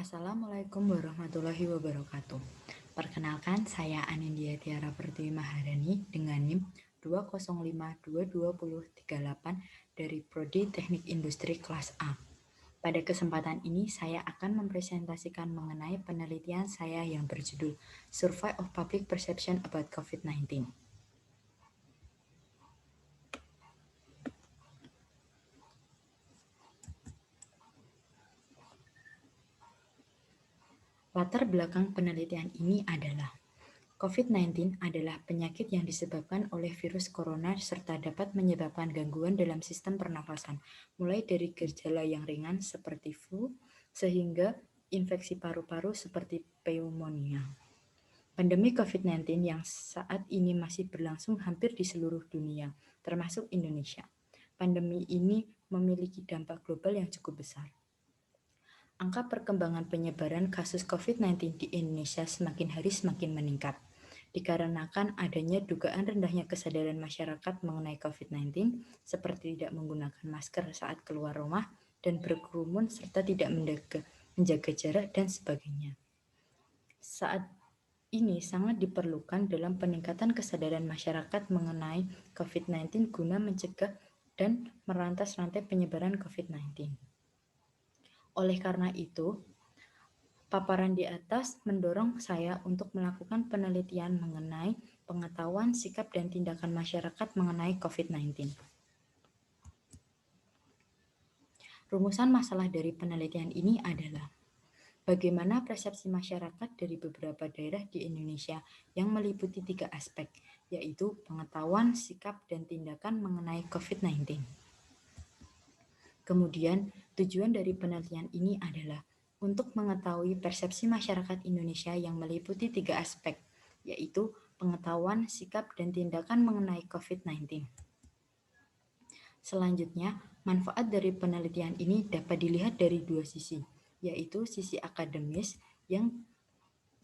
Assalamualaikum warahmatullahi wabarakatuh. Perkenalkan, saya Anindya Tiara Pertiwi Maharani dengan NIM 205222038 dari Prodi Teknik Industri kelas A. Pada kesempatan ini, saya akan mempresentasikan mengenai penelitian saya yang berjudul Survey of Public Perception about COVID-19. Latar belakang penelitian ini adalah COVID-19 adalah penyakit yang disebabkan oleh virus corona serta dapat menyebabkan gangguan dalam sistem pernafasan, mulai dari gejala yang ringan seperti flu, sehingga infeksi paru-paru seperti pneumonia. Pandemi COVID-19 yang saat ini masih berlangsung hampir di seluruh dunia, termasuk Indonesia. Pandemi ini memiliki dampak global yang cukup besar. Angka perkembangan penyebaran kasus COVID-19 di Indonesia semakin hari semakin meningkat, dikarenakan adanya dugaan rendahnya kesadaran masyarakat mengenai COVID-19, seperti tidak menggunakan masker saat keluar rumah dan berkerumun serta tidak menjaga jarak dan sebagainya. Saat ini sangat diperlukan dalam peningkatan kesadaran masyarakat mengenai COVID-19 guna mencegah dan merantas rantai penyebaran COVID-19. Oleh karena itu, paparan di atas mendorong saya untuk melakukan penelitian mengenai pengetahuan, sikap, dan tindakan masyarakat mengenai COVID-19. Rumusan masalah dari penelitian ini adalah bagaimana persepsi masyarakat dari beberapa daerah di Indonesia yang meliputi 3 aspek, yaitu pengetahuan, sikap, dan tindakan mengenai COVID-19. Kemudian, tujuan dari penelitian ini adalah untuk mengetahui persepsi masyarakat Indonesia yang meliputi 3 aspek, yaitu pengetahuan, sikap, dan tindakan mengenai COVID-19. Selanjutnya, manfaat dari penelitian ini dapat dilihat dari 2 sisi, yaitu sisi akademis yang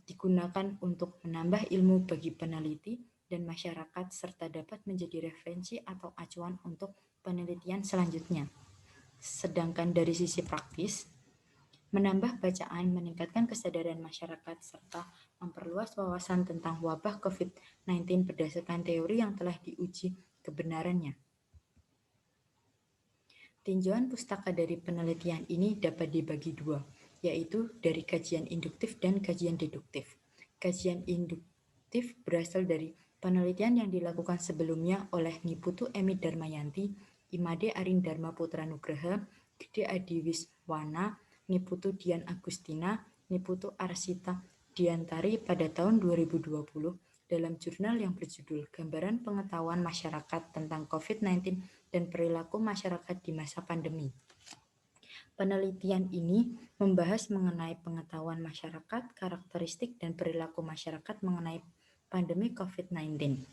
digunakan untuk menambah ilmu bagi peneliti dan masyarakat serta dapat menjadi referensi atau acuan untuk penelitian selanjutnya. Sedangkan dari sisi praktis, menambah bacaan, meningkatkan kesadaran masyarakat, serta memperluas wawasan tentang wabah COVID-19 berdasarkan teori yang telah diuji kebenarannya. Tinjauan pustaka dari penelitian ini dapat dibagi 2, yaitu dari kajian induktif dan kajian deduktif. Kajian induktif berasal dari penelitian yang dilakukan sebelumnya oleh Niputu Emi Darmayanti, Imade Aring Dharma Putra Nugraha, Gede Adi Wiswana, Niputu Dian Agustina, Niputu Arsita Diantari pada tahun 2020 dalam jurnal yang berjudul Gambaran Pengetahuan Masyarakat tentang COVID-19 dan Perilaku Masyarakat di Masa Pandemi. Penelitian ini membahas mengenai pengetahuan masyarakat, karakteristik, dan perilaku masyarakat mengenai pandemi COVID-19.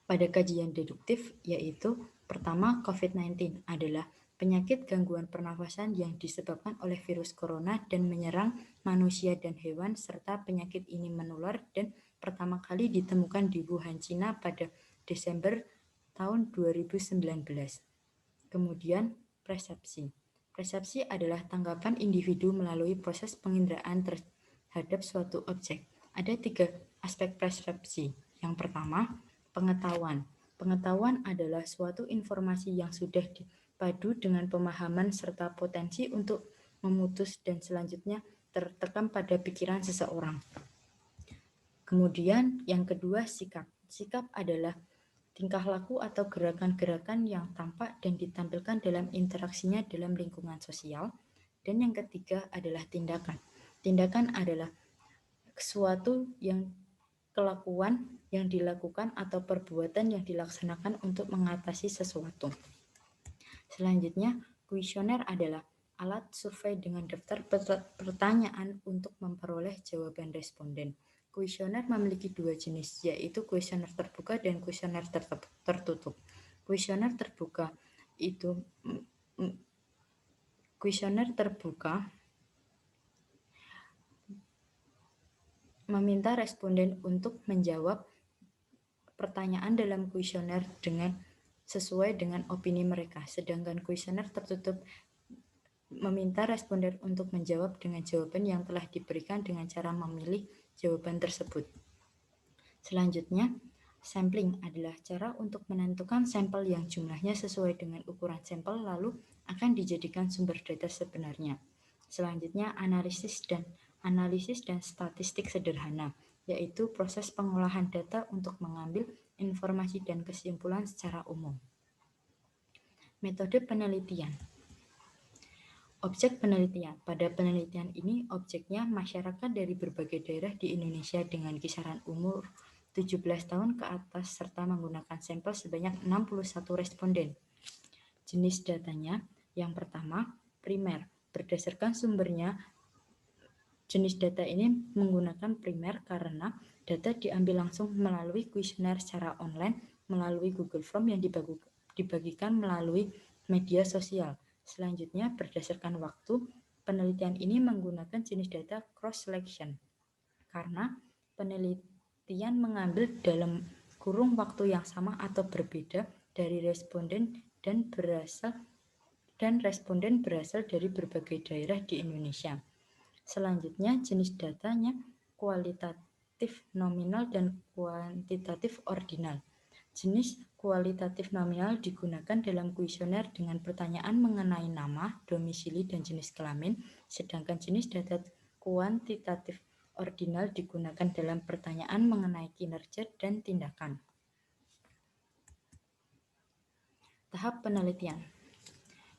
Pada kajian deduktif, yaitu pertama, COVID-19 adalah penyakit gangguan pernafasan yang disebabkan oleh virus corona dan menyerang manusia dan hewan, serta penyakit ini menular dan pertama kali ditemukan di Wuhan, Cina pada Desember tahun 2019. Kemudian, persepsi. Persepsi adalah tanggapan individu melalui proses penginderaan terhadap suatu objek. Ada 3 aspek persepsi. Yang pertama, pengetahuan. Pengetahuan adalah suatu informasi yang sudah dipadu dengan pemahaman serta potensi untuk memutus dan selanjutnya tertekam pada pikiran seseorang. Kemudian yang kedua, sikap. Sikap adalah tingkah laku atau gerakan-gerakan yang tampak dan ditampilkan dalam interaksinya dalam lingkungan sosial. Dan yang ketiga adalah tindakan. Tindakan adalah sesuatu yang kelakuan yang dilakukan atau perbuatan yang dilaksanakan untuk mengatasi sesuatu. Selanjutnya, kuesioner adalah alat survei dengan daftar pertanyaan untuk memperoleh jawaban responden. Kuesioner memiliki 2 jenis, yaitu kuesioner terbuka dan kuesioner tertutup. Kuesioner terbuka itu kuesioner terbuka meminta responden untuk menjawab pertanyaan dalam kuesioner dengan sesuai dengan opini mereka, sedangkan kuesioner tertutup meminta responden untuk menjawab dengan jawaban yang telah diberikan dengan cara memilih jawaban tersebut. Selanjutnya, sampling adalah cara untuk menentukan sampel yang jumlahnya sesuai dengan ukuran sampel lalu akan dijadikan sumber data sebenarnya. Selanjutnya, analisis dan statistik sederhana, yaitu proses pengolahan data untuk mengambil informasi dan kesimpulan secara umum. Metode penelitian. Objek penelitian. Pada penelitian ini, objeknya masyarakat dari berbagai daerah di Indonesia dengan kisaran umur 17 tahun ke atas serta menggunakan sampel sebanyak 61 responden. Jenis datanya, yang pertama, primer. Berdasarkan sumbernya, jenis data ini menggunakan primer karena data diambil langsung melalui kuesioner secara online melalui Google Form yang dibagikan melalui media sosial. Selanjutnya, berdasarkan waktu, penelitian ini menggunakan jenis data cross-selection karena penelitian mengambil dalam kurung waktu yang sama atau berbeda dari responden dan responden berasal dari berbagai daerah di Indonesia. Selanjutnya, jenis datanya kualitatif nominal dan kuantitatif ordinal. Jenis kualitatif nominal digunakan dalam kuesioner dengan pertanyaan mengenai nama, domisili, dan jenis kelamin, sedangkan jenis data kuantitatif ordinal digunakan dalam pertanyaan mengenai kinerja dan tindakan. Tahap penelitian.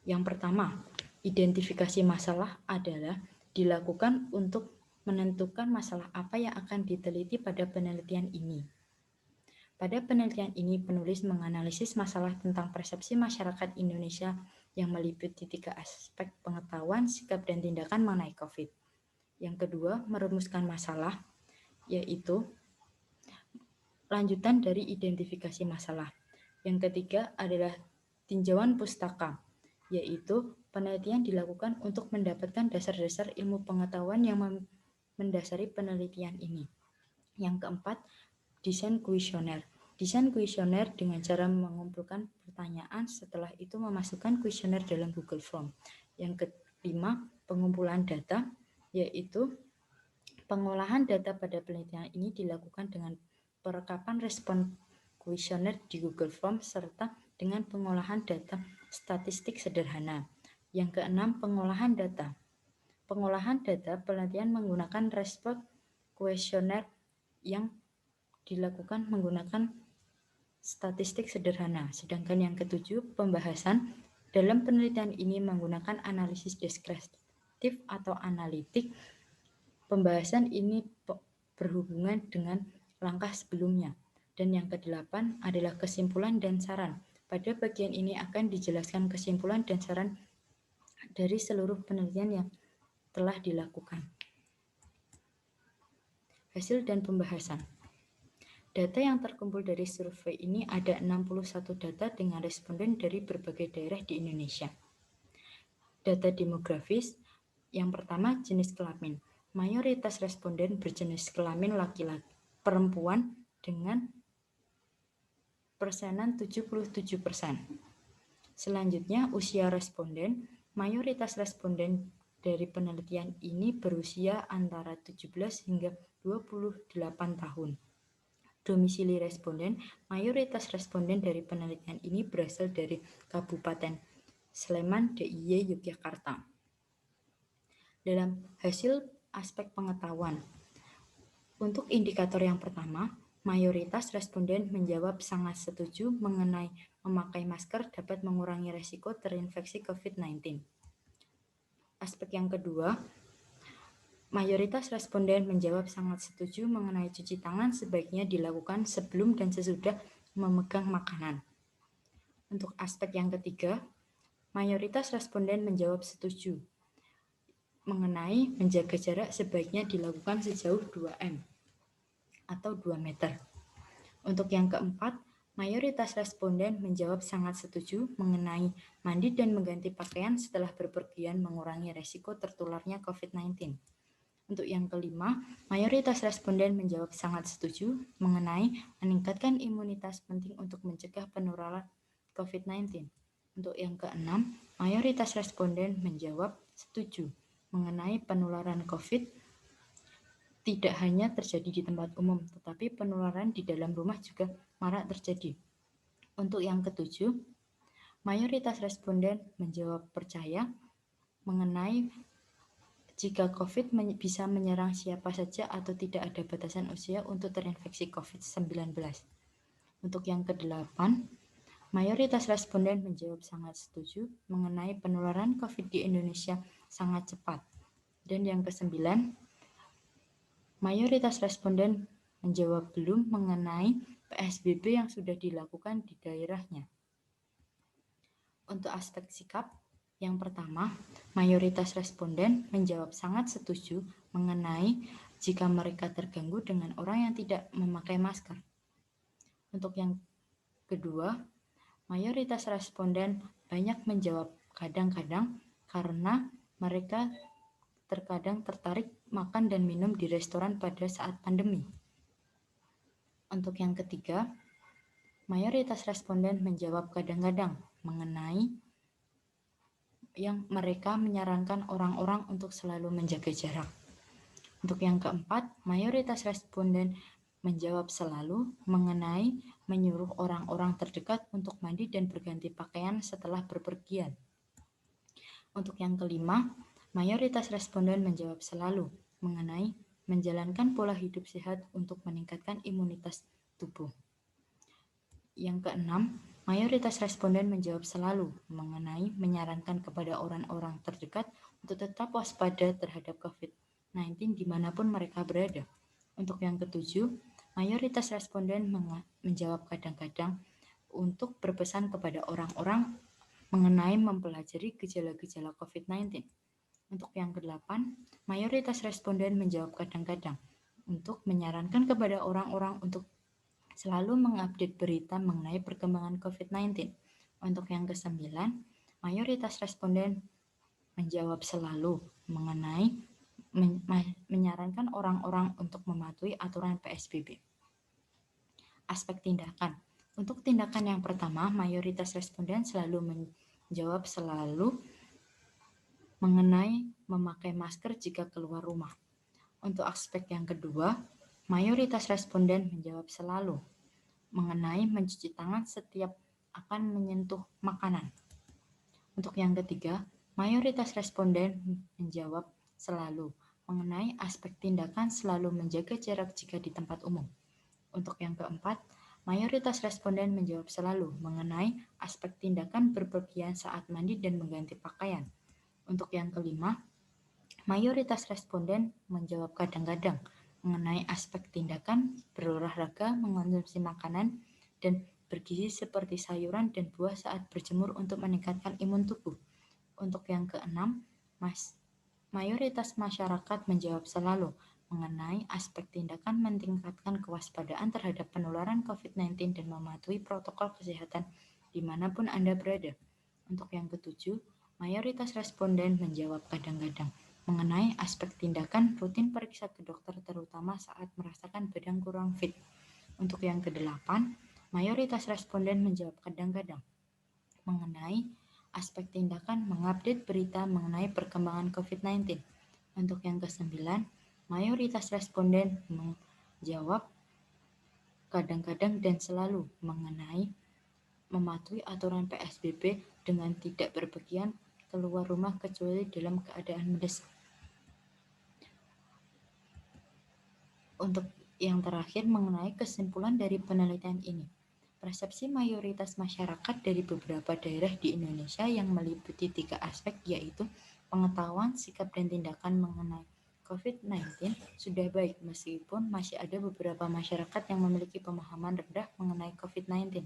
Yang pertama, identifikasi masalah adalah dilakukan untuk menentukan masalah apa yang akan diteliti pada penelitian ini. Pada penelitian ini, penulis menganalisis masalah tentang persepsi masyarakat Indonesia yang meliputi 3 aspek pengetahuan, sikap, dan tindakan mengenai COVID. Yang kedua, merumuskan masalah, yaitu lanjutan dari identifikasi masalah. Yang ketiga adalah tinjauan pustaka, yaitu penelitian dilakukan untuk mendapatkan dasar-dasar ilmu pengetahuan yang mendasari penelitian ini. Yang keempat, desain kuesioner. Desain kuesioner dengan cara mengumpulkan pertanyaan, setelah itu memasukkan kuesioner dalam Google Form. Yang kelima, pengumpulan data, yaitu pengolahan data pada penelitian ini dilakukan dengan perekapan respon kuesioner di Google Form serta dengan pengolahan data statistik sederhana. Yang keenam, pengolahan data. Pengolahan data penelitian menggunakan respon kuesioner yang dilakukan menggunakan statistik sederhana. Sedangkan yang ketujuh, pembahasan. Dalam penelitian ini menggunakan analisis deskriptif atau analitik. Pembahasan ini berhubungan dengan langkah sebelumnya. Dan yang kedelapan adalah kesimpulan dan saran. Pada bagian ini akan dijelaskan kesimpulan dan saran dari seluruh penelitian yang telah dilakukan. Hasil dan pembahasan. Data yang terkumpul dari survei ini ada 61 data dengan responden dari berbagai daerah di Indonesia. Data demografis, yang pertama jenis kelamin. Mayoritas responden berjenis kelamin laki-laki, perempuan dengan persenan 77%. Selanjutnya usia responden, mayoritas responden dari penelitian ini berusia antara 17 hingga 28 tahun. Domisili responden, mayoritas responden dari penelitian ini berasal dari Kabupaten Sleman, DIY, Yogyakarta. Dalam hasil aspek pengetahuan, untuk indikator yang pertama, mayoritas responden menjawab sangat setuju mengenai memakai masker dapat mengurangi risiko terinfeksi COVID-19. Aspek yang kedua, mayoritas responden menjawab sangat setuju mengenai cuci tangan sebaiknya dilakukan sebelum dan sesudah memegang makanan. Untuk aspek yang ketiga, mayoritas responden menjawab setuju mengenai menjaga jarak sebaiknya dilakukan sejauh 2 m atau 2 meter. Untuk yang keempat, mayoritas responden menjawab sangat setuju mengenai mandi dan mengganti pakaian setelah berpergian mengurangi risiko tertularnya COVID-19. Untuk yang kelima, mayoritas responden menjawab sangat setuju mengenai meningkatkan imunitas penting untuk mencegah penularan COVID-19. Untuk yang keenam, mayoritas responden menjawab setuju mengenai penularan COVID tidak hanya terjadi di tempat umum, tetapi penularan di dalam rumah juga marak terjadi. Untuk yang ketujuh, mayoritas responden menjawab percaya mengenai jika COVID bisa menyerang siapa saja atau tidak ada batasan usia untuk terinfeksi COVID-19. Untuk yang kedelapan, mayoritas responden menjawab sangat setuju mengenai penularan COVID di Indonesia sangat cepat. Dan yang kesembilan, mayoritas responden menjawab belum mengenai PSBB yang sudah dilakukan di daerahnya. Untuk aspek sikap, yang pertama, mayoritas responden menjawab sangat setuju mengenai jika mereka terganggu dengan orang yang tidak memakai masker. Untuk yang kedua, mayoritas responden banyak menjawab kadang-kadang karena mereka terkadang tertarik makan dan minum di restoran pada saat pandemi. Untuk yang ketiga, mayoritas responden menjawab kadang-kadang mengenai yang mereka menyarankan orang-orang untuk selalu menjaga jarak. Untuk yang keempat, mayoritas responden menjawab selalu mengenai menyuruh orang-orang terdekat untuk mandi dan berganti pakaian setelah bepergian. Untuk yang kelima, mayoritas responden menjawab selalu mengenai menjalankan pola hidup sehat untuk meningkatkan imunitas tubuh. Yang keenam, mayoritas responden menjawab selalu mengenai menyarankan kepada orang-orang terdekat untuk tetap waspada terhadap COVID-19 dimanapun mereka berada. Untuk yang ketujuh, mayoritas responden menjawab kadang-kadang untuk berpesan kepada orang-orang mengenai mempelajari gejala-gejala COVID-19. Untuk yang kedelapan, mayoritas responden menjawab kadang-kadang untuk menyarankan kepada orang-orang untuk selalu mengupdate berita mengenai perkembangan COVID-19. Untuk yang kesembilan, mayoritas responden menjawab selalu mengenai menyarankan orang-orang untuk mematuhi aturan PSBB. Aspek tindakan. Untuk tindakan yang pertama, mayoritas responden selalu menjawab selalu mengenai memakai masker jika keluar rumah. Untuk aspek yang kedua, mayoritas responden menjawab selalu mengenai mencuci tangan setiap akan menyentuh makanan. Untuk yang ketiga, mayoritas responden menjawab selalu mengenai aspek tindakan selalu menjaga jarak jika di tempat umum. Untuk yang keempat, mayoritas responden menjawab selalu mengenai aspek tindakan berpergian saat mandi dan mengganti pakaian. Untuk yang kelima, mayoritas responden menjawab kadang-kadang mengenai aspek tindakan berolahraga, mengonsumsi makanan, dan bergizi seperti sayuran dan buah saat berjemur untuk meningkatkan imun tubuh. Untuk yang keenam, mayoritas masyarakat menjawab selalu mengenai aspek tindakan meningkatkan kewaspadaan terhadap penularan COVID-19 dan mematuhi protokol kesehatan dimanapun Anda berada. Untuk yang ketujuh, mayoritas responden menjawab kadang-kadang mengenai aspek tindakan rutin periksa ke dokter terutama saat merasakan badan kurang fit. Untuk yang kedelapan, mayoritas responden menjawab kadang-kadang mengenai aspek tindakan mengupdate berita mengenai perkembangan COVID-19. Untuk yang kesembilan, mayoritas responden menjawab kadang-kadang dan selalu mengenai mematuhi aturan PSBB dengan tidak berpergian keluar rumah kecuali dalam keadaan mendesak. Untuk yang terakhir mengenai kesimpulan dari penelitian ini. Persepsi mayoritas masyarakat dari beberapa daerah di Indonesia yang meliputi 3 aspek yaitu pengetahuan, sikap, dan tindakan mengenai COVID-19 sudah baik meskipun masih ada beberapa masyarakat yang memiliki pemahaman rendah mengenai COVID-19.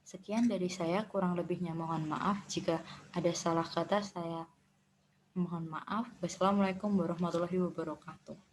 Sekian dari saya, kurang lebihnya mohon maaf. Jika ada salah kata saya mohon maaf. Wassalamualaikum warahmatullahi wabarakatuh.